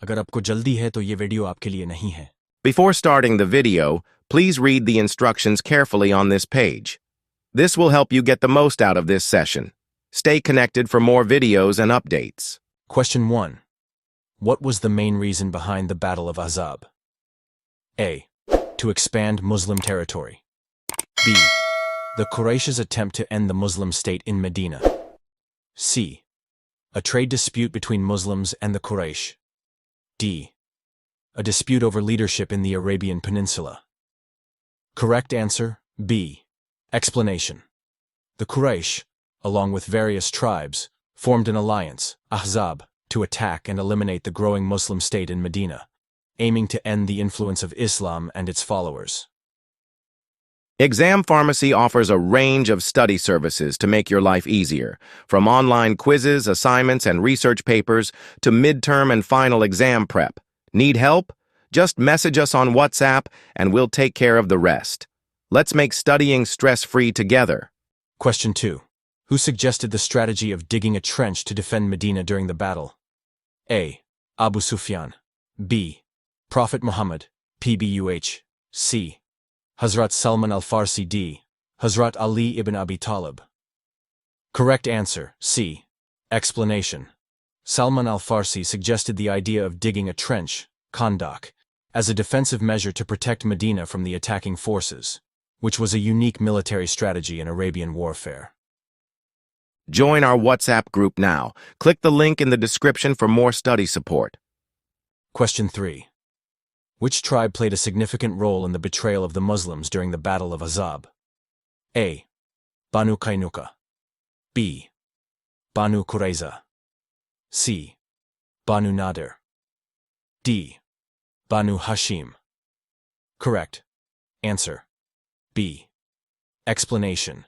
अगर आपको जल्दी है तो ये वीडियो आपके लिए नहीं है। Before starting the video, please read the instructions carefully on this page. This will help you get the most out of this session. Stay connected for more videos and updates. Question 1. What was the main reason behind the Battle of Ahzab? A. To expand Muslim territory. B. The Quraysh's attempt to end the Muslim state in Medina. C. A trade dispute between Muslims and the Quraysh. D. A dispute over leadership in the Arabian Peninsula. Correct answer, B. Explanation. The Quraysh, along with various tribes, formed an alliance, Ahzab, to attack and eliminate the growing Muslim state in Medina, aiming to end the influence of Islam and its followers. Exam Pharmacy offers a range of study services to make your life easier, from online quizzes, assignments, and research papers to midterm and final exam prep. Need help? Just message us on WhatsApp and we'll take care of the rest. Let's make studying stress-free together. Question 2. Who suggested the strategy of digging a trench to defend Medina during the battle? A. Abu Sufyan. B. Prophet Muhammad, PBUH. C. Hazrat Salman al-Farsi. D. Hazrat Ali ibn Abi Talib. Correct answer, C. Explanation. Salman al-Farsi suggested the idea of digging a trench, Khandiq, as a defensive measure to protect Medina from the attacking forces, which was a unique military strategy in Arabian warfare. Join our WhatsApp group now. Click the link in the description for more study support. Question 3. Which tribe played a significant role in the betrayal of the Muslims during the Battle of Ahzab? A. Banu Qaynuqa. B. Banu Qurayza. C. Banu Nadir. D. Banu Hashim. Correct. Answer. B. Explanation.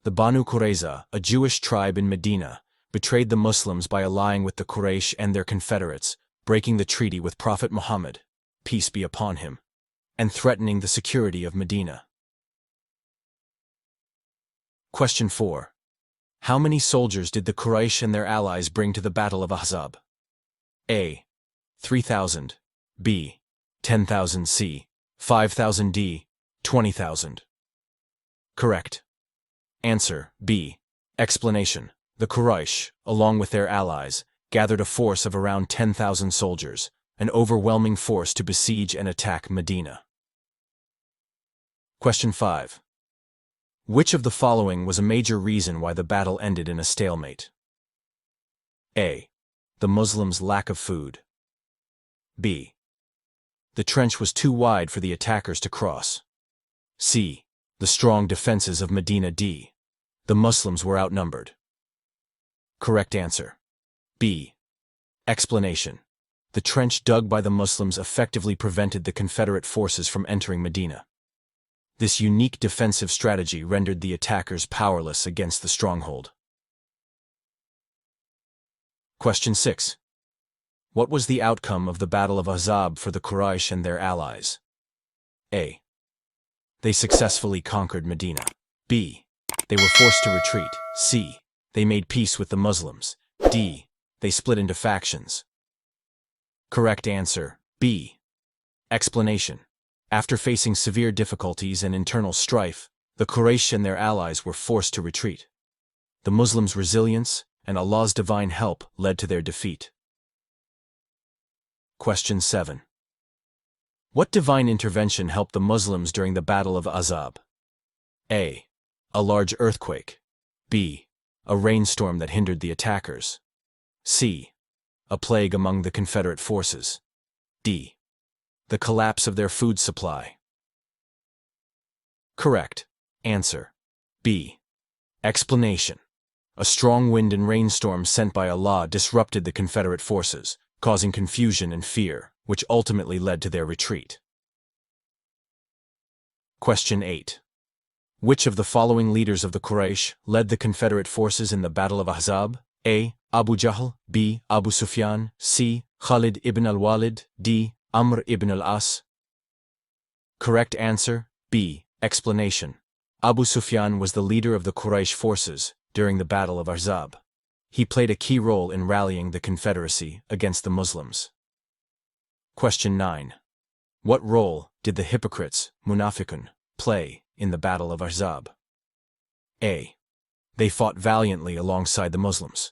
The Banu Qurayza, a Jewish tribe in Medina, betrayed the Muslims by allying with the Quraysh and their confederates, breaking the treaty with Prophet Muhammad, peace be upon him, and threatening the security of Medina. Question 4. How many soldiers did the Quraysh and their allies bring to the Battle of Ahzab? A. 3,000. B. 10,000. C. 5,000. D. 20,000. Correct. Answer, B. Explanation. The Quraysh, along with their allies, gathered a force of around 10,000 soldiers, an overwhelming force to besiege and attack Medina. Question 5. Which of the following was a major reason why the battle ended in a stalemate? A. The Muslims' lack of food. B. The trench was too wide for the attackers to cross. C. The strong defenses of Medina. D. The Muslims were outnumbered. Correct answer. B. Explanation. The trench dug by the Muslims effectively prevented the Confederate forces from entering Medina. This unique defensive strategy rendered the attackers powerless against the stronghold. Question 6. What was the outcome of the Battle of Ahzab for the Quraysh and their allies? A. They successfully conquered Medina. B. They were forced to retreat. C. They made peace with the Muslims. D. They split into factions. Correct answer, B. Explanation. After facing severe difficulties and internal strife, the Quraysh and their allies were forced to retreat. The Muslims' resilience and Allah's divine help led to their defeat. Question 7. What divine intervention helped the Muslims during the Battle of Ahzab? A. A large earthquake. B. A rainstorm that hindered the attackers. C. A plague among the Confederate forces. D. The collapse of their food supply. Correct. Answer. B. Explanation. A strong wind and rainstorm sent by Allah disrupted the Confederate forces, causing confusion and fear, which ultimately led to their retreat. Question 8. Which of the following leaders of the Quraysh led the Confederate forces in the Battle of Ahzab? A. Abu Jahl. B. Abu Sufyan. C. Khalid ibn al-Walid. D. Amr ibn al-As. Correct answer, B. Explanation. Abu Sufyan was the leader of the Quraysh forces during the Battle of Ahzab. He played a key role in rallying the Confederacy against the Muslims. Question 9. What role did the hypocrites, munafiqun, play in the Battle of Ahzab? A. They fought valiantly alongside the Muslims.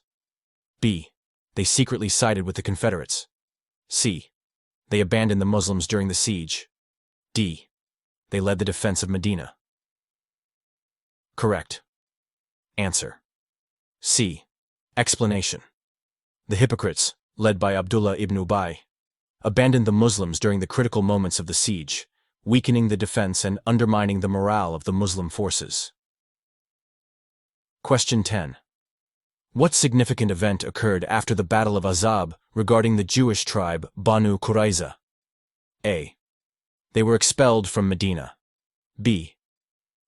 B. They secretly sided with the Confederates. C. They abandoned the Muslims during the siege. D. They led the defense of Medina. Correct. Answer. C. Explanation. The hypocrites, led by Abdullah ibn Ubay, abandoned the Muslims during the critical moments of the siege, weakening the defense and undermining the morale of the Muslim forces. Question 10. What significant event occurred after the Battle of Ahzab regarding the Jewish tribe Banu Qurayza? A. They were expelled from Medina. B.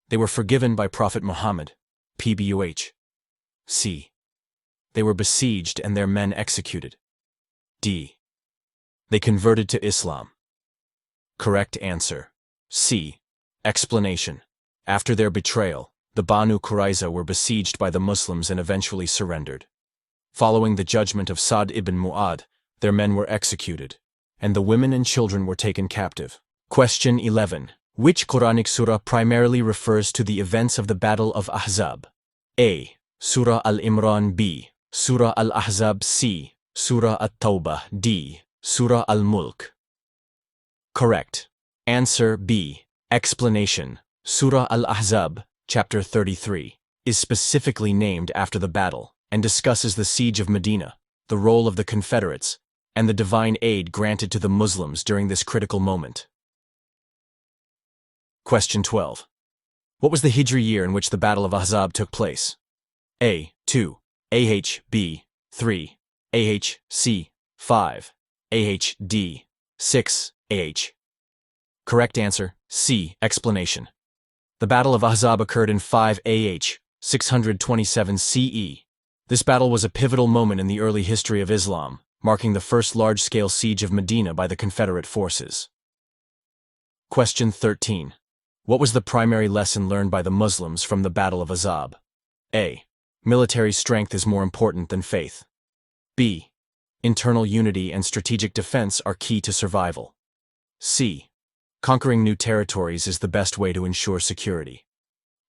They were forgiven by Prophet Muhammad, PBUH. C. They were besieged and their men executed. D. They converted to Islam. Correct answer. C. Explanation. After their betrayal, the Banu Qurayza were besieged by the Muslims and eventually surrendered. Following the judgment of Sa'd ibn Mu'adh, their men were executed, and the women and children were taken captive. Question 11. Which Quranic surah primarily refers to the events of the Battle of Ahzab? A. Surah Al-Imran. B. Surah Al-Ahzab. C. Surah At-Tawbah. D. Surah Al-Mulk. Correct. Answer B. Explanation. Surah Al-Ahzab, chapter 33, is specifically named after the battle and discusses the siege of Medina, the role of the Confederates, and the divine aid granted to the Muslims during this critical moment. Question 12. What was the Hijri year in which the Battle of Ahzab took place? A. 2. AH. B. 3. AH. C. 5. AH. D. 6. AH. Correct answer. C. Explanation. The Battle of Ahzab occurred in 5 AH, 627 CE. This battle was a pivotal moment in the early history of Islam, marking the first large-scale siege of Medina by the Confederate forces. Question 13. What was the primary lesson learned by the Muslims from the Battle of Ahzab? A. Military strength is more important than faith. B. Internal unity and strategic defense are key to survival. C. Conquering new territories is the best way to ensure security.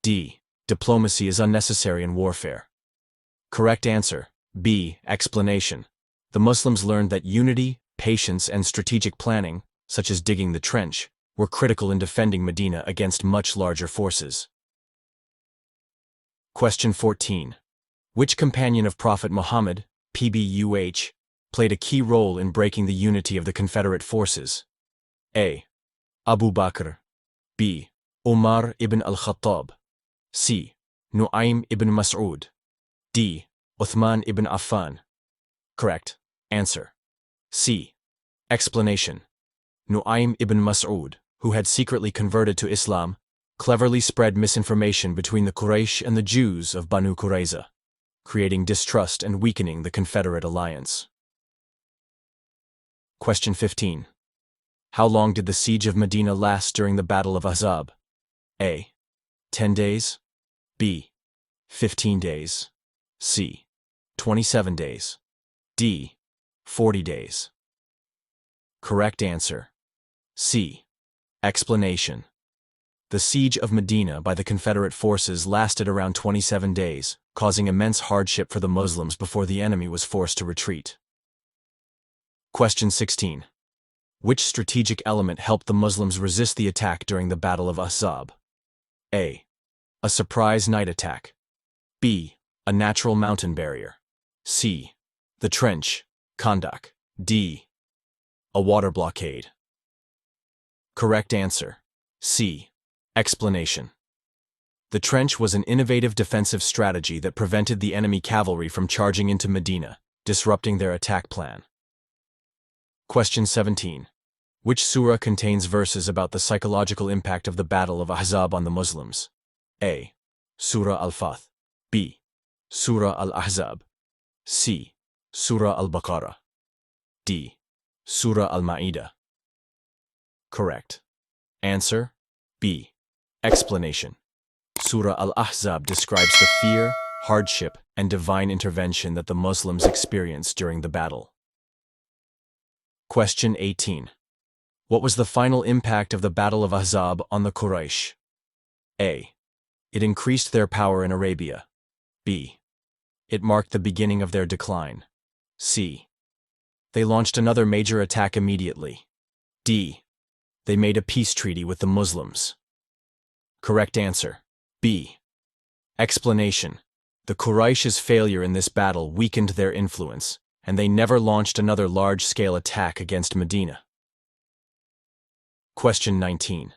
D. Diplomacy is unnecessary in warfare. Correct answer. B. Explanation. The Muslims learned that unity, patience, and strategic planning, such as digging the trench, were critical in defending Medina against much larger forces. Question 14. Which companion of Prophet Muhammad, PBUH, played a key role in breaking the unity of the Confederate forces? A. Abu Bakr. B. Umar ibn al-Khattab. C. Nu'aym ibn Mas'ud. D. Uthman ibn Affan. Correct. Answer. C. Explanation. Nu'aym ibn Mas'ud, who had secretly converted to Islam, cleverly spread misinformation between the Quraysh and the Jews of Banu Qurayza, creating distrust and weakening the Confederate alliance. Question 15. How long did the siege of Medina last during the Battle of Ahzab? A. 10 days. B. 15 days. C. 27 days. D. 40 days. Correct answer. C. Explanation. The siege of Medina by the Confederate forces lasted around 27 days, causing immense hardship for the Muslims before the enemy was forced to retreat. Question 16. Which strategic element helped the Muslims resist the attack during the Battle of Ahzab? A. A surprise night attack. B. A natural mountain barrier. C. The trench, Khandiq. D. A water blockade. Correct answer. C. Explanation. The trench was an innovative defensive strategy that prevented the enemy cavalry from charging into Medina, disrupting their attack plan. Question 17. Which surah contains verses about the psychological impact of the Battle of Ahzab on the Muslims? A. Surah Al-Fath. B. Surah Al-Ahzab. C. Surah Al-Baqarah. D. Surah Al-Ma'idah. Correct. Answer. B. Explanation. Surah Al-Ahzab describes the fear, hardship, and divine intervention that the Muslims experienced during the battle. Question 18. What was the final impact of the Battle of Ahzab on the Quraysh? A. It increased their power in Arabia. B. It marked the beginning of their decline. C. They launched another major attack immediately. D. They made a peace treaty with the Muslims. Correct answer. B. Explanation. The Quraysh's failure in this battle weakened their influence, and they never launched another large-scale attack against Medina. Question 19.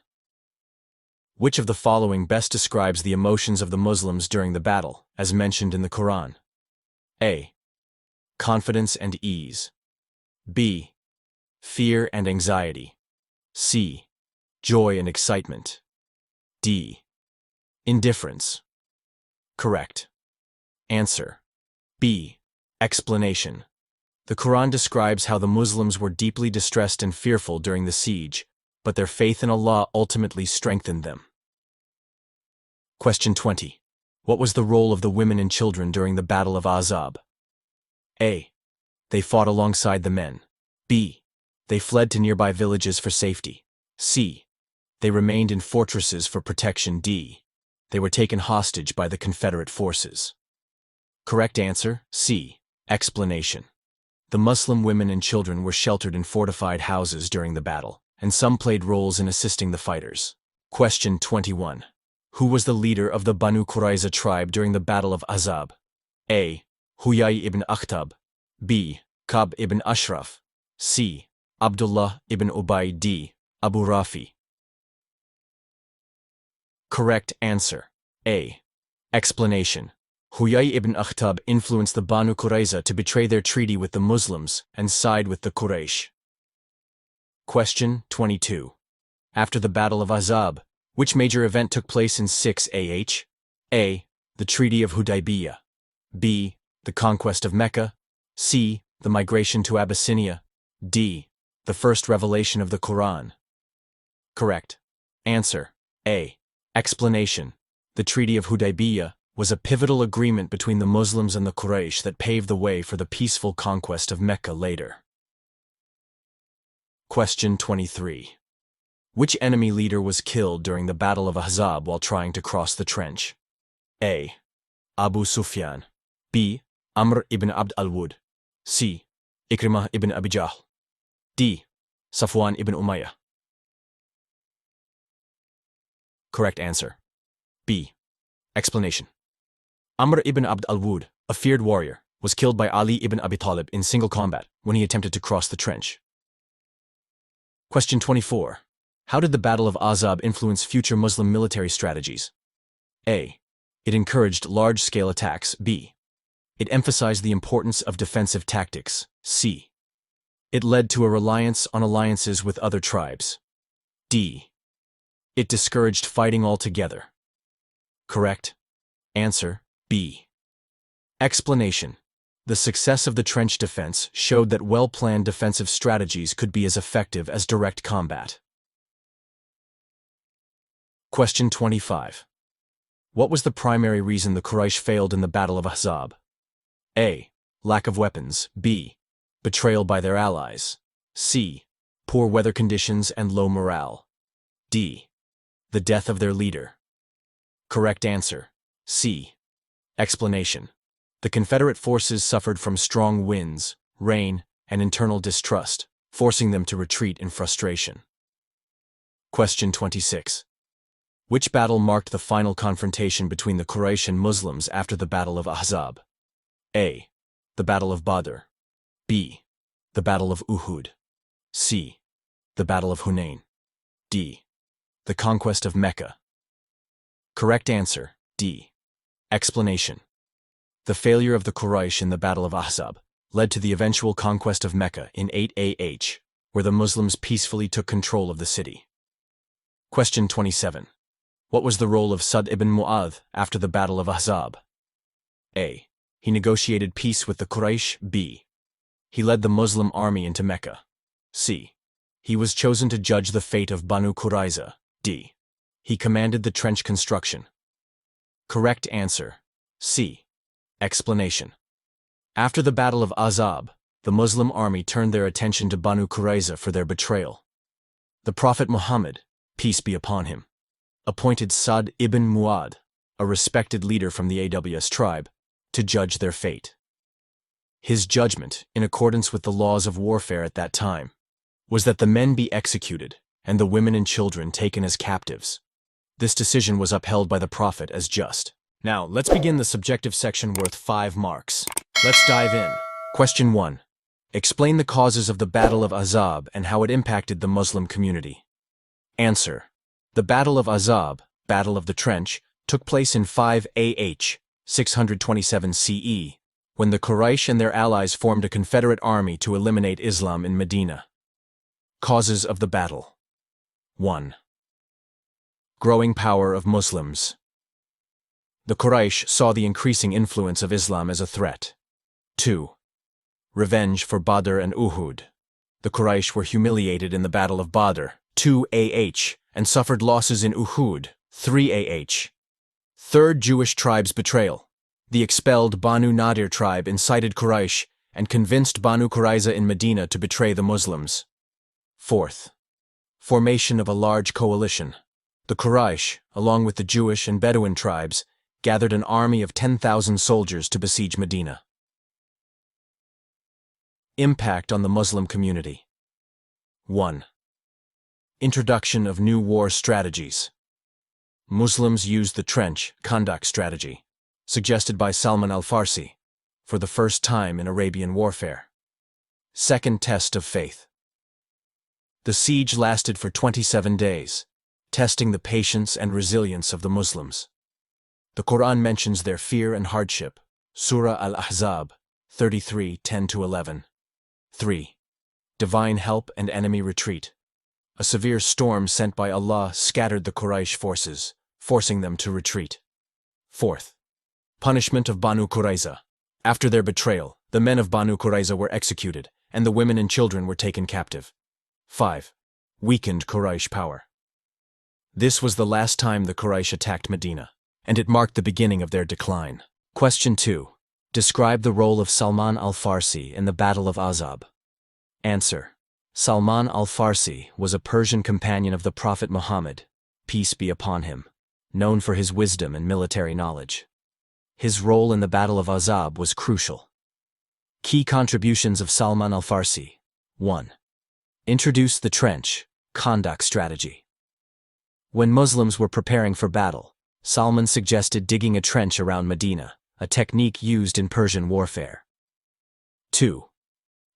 Which of the following best describes the emotions of the Muslims during the battle, as mentioned in the Quran? A. Confidence and ease. B. Fear and anxiety. C. Joy and excitement. D. Indifference. Correct. Answer. B. Explanation. The Quran describes how the Muslims were deeply distressed and fearful during the siege, but their faith in Allah ultimately strengthened them. Question 20. What was the role of the women and children during the Battle of Ahzab? A. They fought alongside the men. B. They fled to nearby villages for safety. C. They remained in fortresses for protection. D. They were taken hostage by the Confederate forces. Correct answer, C. Explanation. The Muslim women and children were sheltered in fortified houses during the battle, and some played roles in assisting the fighters. Question 21. Who was the leader of the Banu Qurayza tribe during the Battle of Ahzab? A. Huyay ibn Akhtab. B. Ka'b ibn Ashraf. C. Abdullah ibn Ubay. D. Abu Rafi. Correct answer. A. Explanation. Huyay ibn Akhtab influenced the Banu Qurayza to betray their treaty with the Muslims and side with the Quraysh. Question 22. After the Battle of Ahzab, which major event took place in 6 AH? A. The Treaty of Hudaybiyah. B. The conquest of Mecca. C. The migration to Abyssinia. D. The first revelation of the Quran. Correct. Answer. A. Explanation. The Treaty of Hudaybiyah was a pivotal agreement between the Muslims and the Quraysh that paved the way for the peaceful conquest of Mecca later. Question 23. Which enemy leader was killed during the Battle of Ahzab while trying to cross the trench? A. Abu Sufyan. B. Amr ibn Abd al-Wud. C. Ikrimah ibn Abi Jahl. D. Safwan ibn Umayyah. Correct answer. B. Explanation. Amr ibn Abd al-Wud, a feared warrior, was killed by Ali ibn Abi Talib in single combat when he attempted to cross the trench. Question 24. How did the Battle of Ahzab influence future Muslim military strategies? A. It encouraged large-scale attacks. B. It emphasized the importance of defensive tactics. C. It led to a reliance on alliances with other tribes. D. It discouraged fighting altogether. Correct. Answer. B. Explanation. The success of the trench defense showed that well-planned defensive strategies could be as effective as direct combat. Question 25. What was the primary reason the Quraysh failed in the Battle of Ahzab? A. Lack of weapons. B. Betrayal by their allies. C. Poor weather conditions and low morale. D. The death of their leader. Correct answer. C. Explanation. The Confederate forces suffered from strong winds, rain, and internal distrust, forcing them to retreat in frustration. Question 26. Which battle marked the final confrontation between the Quraysh and Muslims after the Battle of Ahzab? A. The Battle of Badr. B. The Battle of Uhud. C. The Battle of Hunain. D. The conquest of Mecca. Correct answer. D. Explanation. The failure of the Quraysh in the Battle of Ahzab led to the eventual conquest of Mecca in 8 AH, where the Muslims peacefully took control of the city. Question 27. What was the role of Sa'd ibn Mu'adh after the Battle of Ahzab? A. He negotiated peace with the Quraysh. B. He led the Muslim army into Mecca. C. He was chosen to judge the fate of Banu Qurayza. D. He commanded the trench construction. Correct answer. C. Explanation. After the Battle of Ahzab, the Muslim army turned their attention to Banu Qurayza for their betrayal. The Prophet Muhammad, peace be upon him, appointed Sa'd ibn Mu'adh, a respected leader from the Aws tribe, to judge their fate. His judgment, in accordance with the laws of warfare at that time, was that the men be executed and the women and children taken as captives. This decision was upheld by the Prophet as just. Now, let's begin the subjective section worth 5 marks. Let's dive in. Question 1. Explain the causes of the Battle of Ahzab and how it impacted the Muslim community. Answer. The Battle of Ahzab, Battle of the Trench, took place in 5 AH, 627 CE, when the Quraysh and their allies formed a Confederate army to eliminate Islam in Medina. Causes of the battle. 1. Growing power of Muslims. The Quraysh saw the increasing influence of Islam as a threat. 2. Revenge for Badr and Uhud. The Quraysh were humiliated in the Battle of Badr, 2 AH, and suffered losses in Uhud, 3 AH. Third Jewish tribe's betrayal. The expelled Banu Nadir tribe incited Quraysh and convinced Banu Qurayza in Medina to betray the Muslims. 4th. Formation of a large coalition. The Quraysh, along with the Jewish and Bedouin tribes, gathered an army of 10,000 soldiers to besiege Medina. Impact on the Muslim community. 1. Introduction of new war strategies. Muslims used the trench, Khandiq strategy, suggested by Salman al-Farsi, for the first time in Arabian warfare. Second test of faith. The siege lasted for 27 days, testing the patience and resilience of the Muslims. The Quran mentions their fear and hardship, Surah Al-Ahzab, 33, 10-11. 3. Divine help and enemy retreat. A severe storm sent by Allah scattered the Quraysh forces, forcing them to retreat. 4th. Punishment of Banu Qurayza. After their betrayal, the men of Banu Qurayza were executed, and the women and children were taken captive. 5. Weakened Quraysh power. This was the last time the Quraysh attacked Medina, and it marked the beginning of their decline. Question 2. Describe the role of Salman al-Farsi in the Battle of Ahzab. Answer. Salman al-Farsi was a Persian companion of the Prophet Muhammad, peace be upon him, known for his wisdom and military knowledge. His role in the Battle of Ahzab was crucial. Key contributions of Salman al-Farsi. 1. Introduce the trench, Khandiq strategy. When Muslims were preparing for battle, Salman suggested digging a trench around Medina, a technique used in Persian warfare. 2.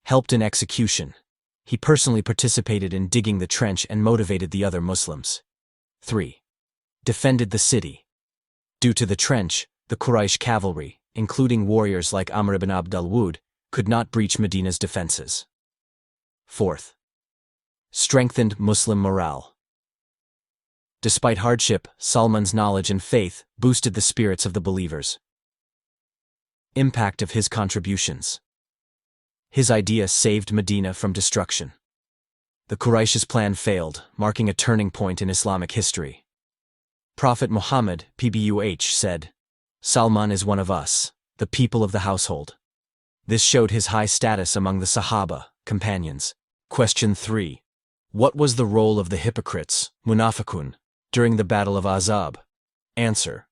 Helped in execution. He personally participated in digging the trench and motivated the other Muslims. 3. Defended the city. Due to the trench, the Quraysh cavalry, including warriors like Amr ibn Abd al-Wud, could not breach Medina's defenses. 4th. Strengthened Muslim morale. Despite hardship, Salman's knowledge and faith boosted the spirits of the believers. Impact of his contributions. His idea saved Medina from destruction. The Quraysh's plan failed, marking a turning point in Islamic history. Prophet Muhammad, PBUH, said, "Salman is one of us, the people of the household." This showed his high status among the Sahaba, companions. Question 3. What was the role of the hypocrites, Munafiqun, during the Battle of Ahzab? Answer.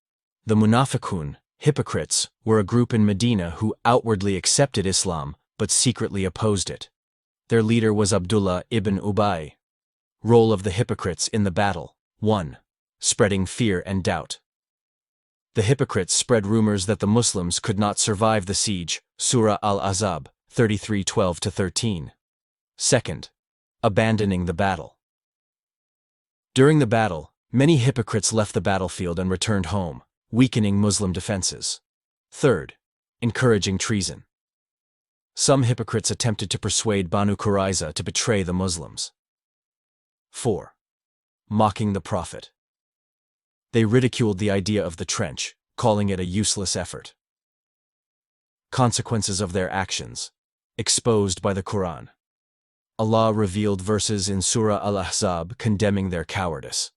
The Munafiqun, hypocrites, were a group in Medina who outwardly accepted Islam but secretly opposed it. Their leader was Abdullah ibn Ubay. Role of the hypocrites in the battle. 1. Spreading fear and doubt. The hypocrites spread rumors that the Muslims could not survive the siege, Surah Al-Ahzab, 33:12-13. 2. Abandoning the battle. During the battle, many hypocrites left the battlefield and returned home, weakening Muslim defenses. 3. Encouraging treason. Some hypocrites attempted to persuade Banu Qurayza to betray the Muslims. 4. Mocking the Prophet. They ridiculed the idea of the trench, calling it a useless effort. Consequences of their actions. Exposed by the Quran. Allah revealed verses in Surah Al-Ahzab condemning their cowardice.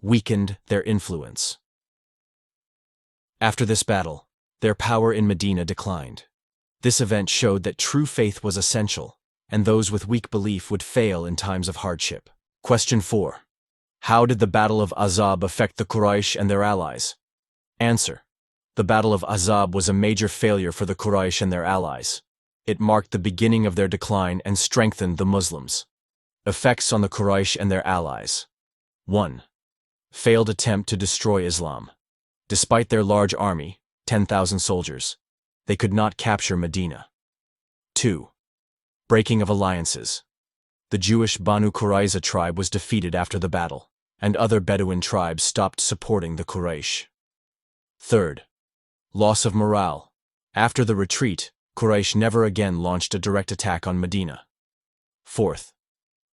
Weakened their influence. After this battle, their power in Medina declined. This event showed that true faith was essential, and those with weak belief would fail in times of hardship. Question 4. How did the Battle of Ahzab affect the Quraysh and their allies? Answer. The Battle of Ahzab was a major failure for the Quraysh and their allies. It marked the beginning of their decline and strengthened the Muslims. Effects on the Quraysh and their allies. 1. Failed attempt to destroy Islam. Despite their large army, 10,000 soldiers, they could not capture Medina. 2. Breaking of alliances. The Jewish Banu Qurayza tribe was defeated after the battle, and other Bedouin tribes stopped supporting the Quraysh. 3. Loss of morale. After the retreat, Quraysh never again launched a direct attack on Medina. 4.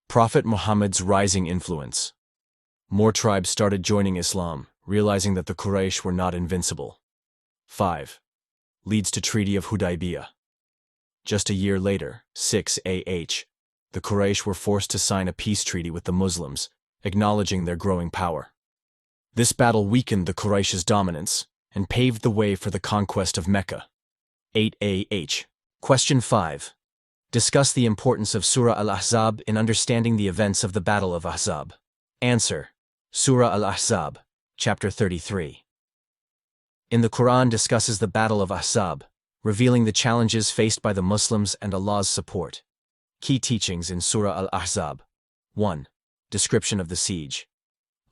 Prophet Muhammad's rising influence. More tribes started joining Islam, realizing that the Quraysh were not invincible. 5. Leads to Treaty of Hudaybiyah. Just a year later, 6 AH, the Quraysh were forced to sign a peace treaty with the Muslims, acknowledging their growing power. This battle weakened the Quraysh's dominance and paved the way for the conquest of Mecca. 8 AH. Question 5. Discuss the importance of Surah Al-Ahzab in understanding the events of the Battle of Ahzab. Answer. Surah Al-Ahzab, Chapter 33. In the Quran discusses the Battle of Ahzab, revealing the challenges faced by the Muslims and Allah's support. Key teachings in Surah Al-Ahzab. 1. Description of the siege.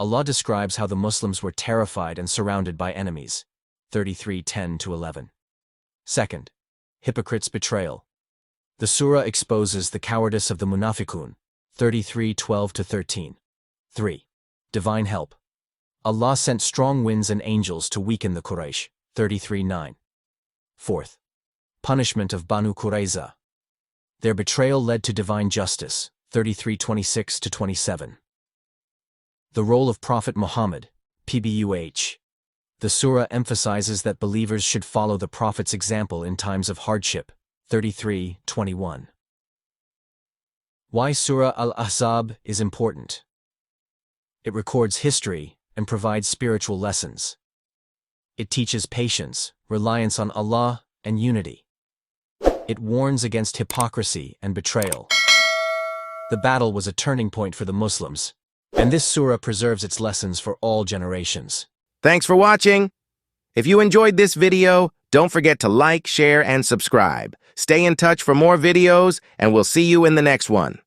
Allah describes how the Muslims were terrified and surrounded by enemies. 33:10-11. 2. Hypocrites' betrayal. The surah exposes the cowardice of the munafiqun. 33:12-13. 3. Divine help. Allah sent strong winds and angels to weaken the Quraysh. 33:9. 4. Punishment of Banu Qurayza. Their betrayal led to divine justice. 33:26-27. The role of Prophet Muhammad. PBUH. The surah emphasizes that believers should follow the Prophet's example in times of hardship. 33:21. Why Surah Al-Ahzab is important. It records history and provides spiritual lessons. It teaches patience, reliance on Allah, and unity. It warns against hypocrisy and betrayal. The battle was a turning point for the Muslims, and this surah preserves its lessons for all generations. Thanks for watching. If you enjoyed this video, don't forget to like, share, and subscribe. Stay in touch for more videos, and we'll see you in the next one.